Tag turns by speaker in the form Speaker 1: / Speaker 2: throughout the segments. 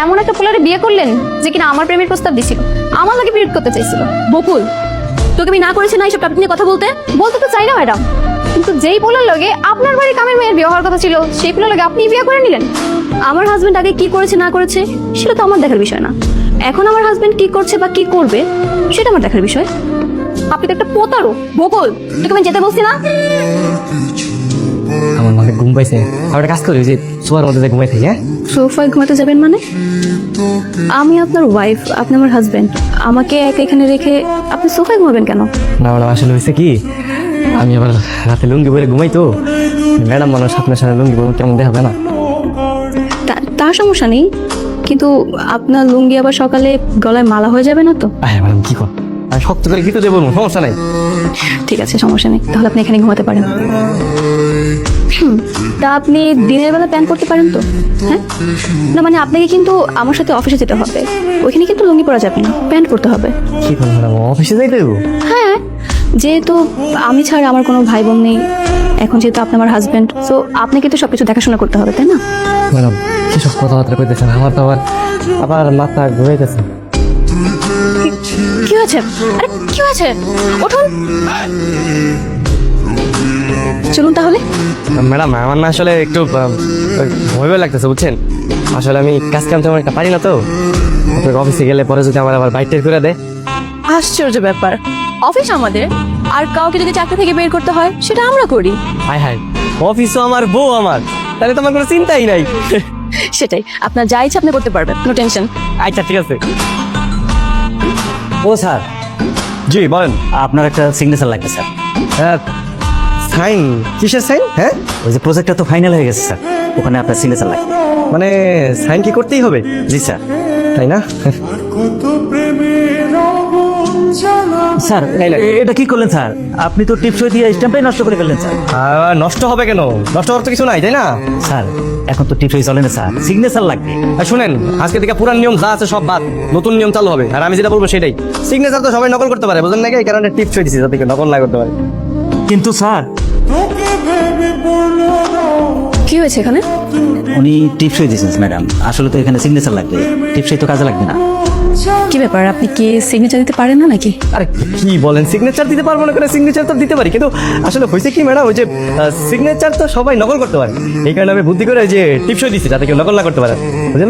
Speaker 1: এমন একটা পোলারে বিয়ে করলেন যে কিনা আমার প্রেমের প্রস্তাব দিছিল, আমার লাগে বিরোধ করতে চাইছিল। বকুল, তোকে আমি না করেছি না এইসব টপিক নিয়ে কথা বলতে তো চাই না ম্যাডাম, কিন্তু যেই পোলার লগে আপনার বাড়ির কামের মেয়ের বিয়ে হওয়ার কথা ছিল সেই পোলার লগে আপনি বিয়ে করে নিলেন। আমার হাজবেন্ড আগে কি করেছে না করেছে সেটা তো আমার দেখার বিষয় না, এখন আমার হাজবেন্ড কি করছে বা কি করবে সেটা আমার দেখার বিষয়। আপনি তো একটা পোতারো। বকুল, তোকে আমি যেতে বলছি না?
Speaker 2: আমার মাকে ঘুম পাইছে, আমার কাজ করি যে সোয়ার মধ্যে ঘুমাই থাকি। হ্যাঁ,
Speaker 1: সোফায় ঘুমাতে যাবেন মানে? আমি আপনার ওয়াইফ, আপনি আমার হাজবেন্ড, আমাকে একা এখানে রেখে আপনি সোফায় ঘুমাবেন কেন?
Speaker 2: না ম্যাডাম, আসলে হয়েছে কি, আমি আবার রাতে লুঙ্গি পরে ঘুমাই তো, ম্যাডাম মানুষ আপনার সাথে লুঙ্গি পরে কেমন দেখাবে না?
Speaker 1: তার সমস্যা নেই, কিন্তু আপনার লুঙ্গি আবার সকালে গলায় মালা হয়ে যাবে না তো?
Speaker 2: হ্যাঁ ম্যাডাম, কি কর, আমি শক্ত করে কি তো দেবো, সমস্যা নাই।
Speaker 1: ঠিক আছে, সমস্যা নেই, তাহলে আপনি এখানে ঘুমাতে পারেন। তা আপনি দিনের বেলা প্যান্ট করতে পারেন তো? হ্যাঁ, না মানে আপনাকে কিন্তু আমার সাথে অফিসে যেতে হবে, ওইখানে কিন্তু লুঙ্গি পরা যাবে না, প্যান্ট করতে হবে।
Speaker 2: কি করবো ম্যাডাম, অফিসে যাইতে দেবো?
Speaker 1: হ্যাঁ, যেহেতু আমি ছাড়া আমার কোনো ভাই বোন নেই, এখন যেহেতু আপনি আমার হাজবেন্ড, তো আপনাকে তো সবকিছু দেখাশোনা করতে হবে, তাই না?
Speaker 2: ম্যাডাম কিসব কথাবার্তা কইতেছেন, আমার তো আবার মাথা ঘুরাইতেছে।
Speaker 1: কি হয়েছে? আরে কি হয়েছে? উঠুন, চলুন তাহলে।
Speaker 2: ম্যাডাম আমার না আসলে একটু ভয় ভয় লাগতেছে বুঝছেন, আসলে আমি কাজ কাম তেমন একটা পারি না তো, আপনার অফিসে গেলে পরে যদি আমার আবার বাইক টের করে দেয়।
Speaker 1: আশ্চর্য ব্যাপার, অফিস আমাদের, আর কাউকে যদি চাকরি থেকে বের করতে হয় সেটা আমরা করি।
Speaker 2: হায় হায়, অফিসও আমার, বউ আমার, তাহলে তোমার কোনো চিন্তাই নাই।
Speaker 1: সেটাই, আপনার যা ইচ্ছা আপনি করতে পারবেন, নো টেনশন।
Speaker 2: আচ্ছা ঠিক আছে।
Speaker 3: ও স্যার,
Speaker 2: জি বলেন।
Speaker 3: আপনার একটা সিগনেচার লাগবে স্যার।
Speaker 2: হ্যাঁ, সাইন? কিসের সাইন? হ্যাঁ,
Speaker 3: ওই যে প্রজেক্টটা তো ফাইনাল হয়ে গেছে স্যার, ওখানে আপনার সিগনেচার লাগবে।
Speaker 2: মানে সাইন কি করতেই হবে?
Speaker 3: জি স্যার।
Speaker 2: তাই না?
Speaker 3: স্যার এটা কি করলেন স্যার, আপনি তো টিপসই দিয়ে স্ট্যাম্পটাই নষ্ট করে ফেললেন স্যার।
Speaker 2: নষ্ট হবে কেন? নষ্ট হওয়ার তো কিছু নাই, তাই না?
Speaker 3: স্যার এখন তো টিপসই চলে না স্যার, সিগনেচার লাগবে।
Speaker 2: আর শুনেন, আজকে থেকে পুরান নিয়ম যা আছে সব বাদ, নতুন নিয়ম চালু হবে, আর আমি যেটা বলবো সেটাই। সিগনেচার তো সবাই নকল করতে পারে, বুঝলেন নাকি? এই কারণে টিপস দিচ্ছি যাতে কেউ নকল না করতে পারে।
Speaker 3: কিন্তু স্যার,
Speaker 1: কি হয়েছে এখানে?
Speaker 3: উনি টিপসই দিয়েছেন ম্যাডাম, আসলে তো এখানে সিগনেচার লাগবে, টিপসই তো কাজে লাগবে না।
Speaker 1: কি ব্যাপার, আপনি কি সিগনেচার দিতে পারেন না নাকি?
Speaker 2: আরে কি বলেন, সিগনেচার দিতে পারবো না? সিগনেচার তো দিতে পারি, কিন্তু আসলে হয়েছে কি ম্যাডাম, ওই যে সিগনেচার তো সবাই নকল করতে পারে, এই কারণে আমি বুদ্ধি করে যে টিপসই দিচ্ছি যাতে কেউ নকল না করতে পারে, বুঝলেন?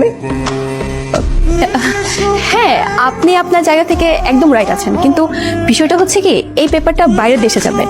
Speaker 1: হ্যাঁ, আপনি আপনার জায়গা থেকে একদম রাইট আছেন, কিন্তু বিষয়টা হচ্ছে কি, এই পেপারটা বাইরের দেশে যাবে,